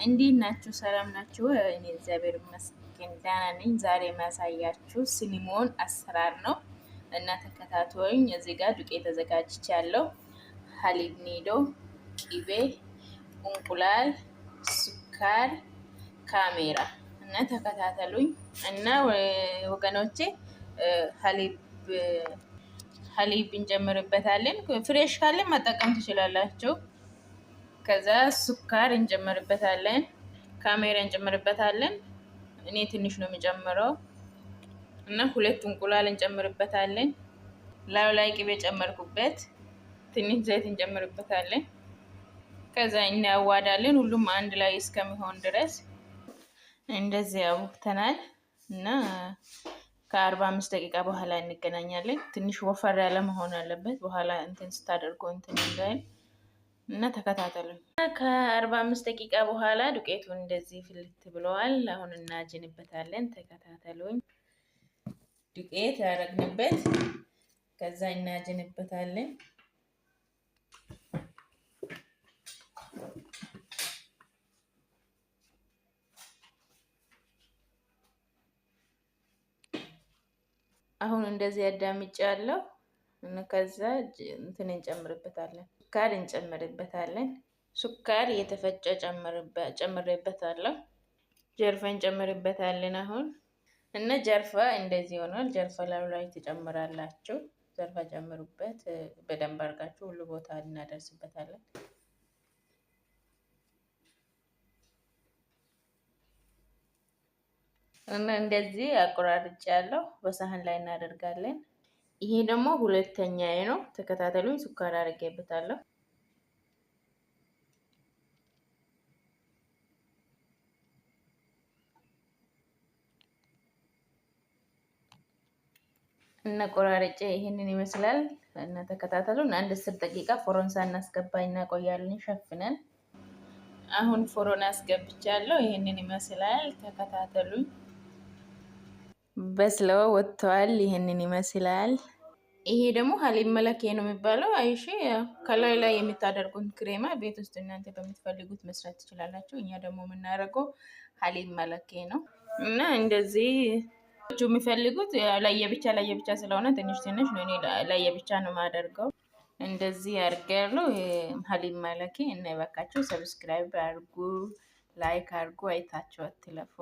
እንዴት ናችሁ? ሰላም ናችሁ? እኔ እግዚአብሔር ይመስገን ደህና ነኝ። ዛሬ ማሳያችሁ ሲኒሞን አሰራር ነው እና ተከታተሉኝ። እዚህ ጋር ዱቄት ተዘጋጅቻለሁ። ሀሊብ ኒዶ፣ ቂቤ፣ እንቁላል፣ ሱካር፣ ካሜራ እና ተከታተሉኝ እና ወገኖቼ ሀሊብ እንጨምርበታለን። ፍሬሽ ካለ መጠቀም ትችላላችሁ። ከዛ ሱካር እንጨምርበታለን። ካሜራ እንጨምርበታለን። እኔ ትንሽ ነው የሚጨምረው እና 2 እንቁላል እንጨምርበታለን። ላዩ ላይ ቅቤ ጨመርኩበት። ትንሽ ዘይት እንጨምርበታለን። ከዛ እናዋዳለን ሁሉም አንድ ላይ እስከሚሆን ድረስ እንደዚህ አቡክተናል እና ከ45 ደቂቃ በኋላ እንገናኛለን። ትንሽ ወፈር ያለ መሆን አለበት። በኋላ እንትን ስታደርጉ እንትን እንዳይል እና ተከታተሉ። ከ45 ደቂቃ በኋላ ዱቄቱን እንደዚህ ፍልት ብለዋል። አሁን እናጅንበታለን። ተከታተሉኝ። ዱቄት ያደረግንበት ከዛ እናጅንበታለን። አሁን እንደዚህ ያዳምጫለሁ። ከዛ እንትን እንጨምርበታለን። ሱካር እንጨምርበታለን። ሱካር የተፈጨ ጨምሬበታለሁ። ጀርፋ እንጨምርበታለን አሁን እና ጀርፋ እንደዚህ ሆኗል። ጀርፋ ላይ ትጨምራላችሁ። ጀርፋ ጨምሩበት በደንብ አድርጋችሁ ሁሉ ቦታ እናደርስበታለን። እና እንደዚህ አቆራርጬ ያለው በሳህን ላይ እናደርጋለን። ይሄ ደግሞ ሁለተኛዬ ነው። ተከታተሉኝ። ሱካር አድርጌበታለሁ። እና ቆራርጬ ይሄንን ይመስላል። እና ተከታተሉን። 10 ደቂቃ ፎሮን ሳናስገባ እናቆያለን ሸፍነን። አሁን ፎሮን አስገብቻለሁ። ይሄንን ይመስላል። ተከታተሉኝ። በስለው ወጥተዋል። ይሄንን ይመስላል። ይሄ ደግሞ ሀሊብ መለኬ ነው የሚባለው። አይሺ ከላይ ላይ የምታደርጉት ክሬማ ቤት ውስጥ እናንተ በምትፈልጉት መስራት ትችላላችሁ። እኛ ደግሞ የምናደርገው ሀሊብ መለኬ ነው እና እንደዚህ የሚፈልጉት ለየብቻ ስለሆነ ትንሽ ነው። እኔ ለየብቻ ነው የማደርገው። እንደዚህ አድርጋለሁ። ሀሊብ መለኬ እና ይበቃችሁ። ሰብስክራይብ አድርጉ፣ ላይክ አድርጉ። አይታችሁ አትለፉ።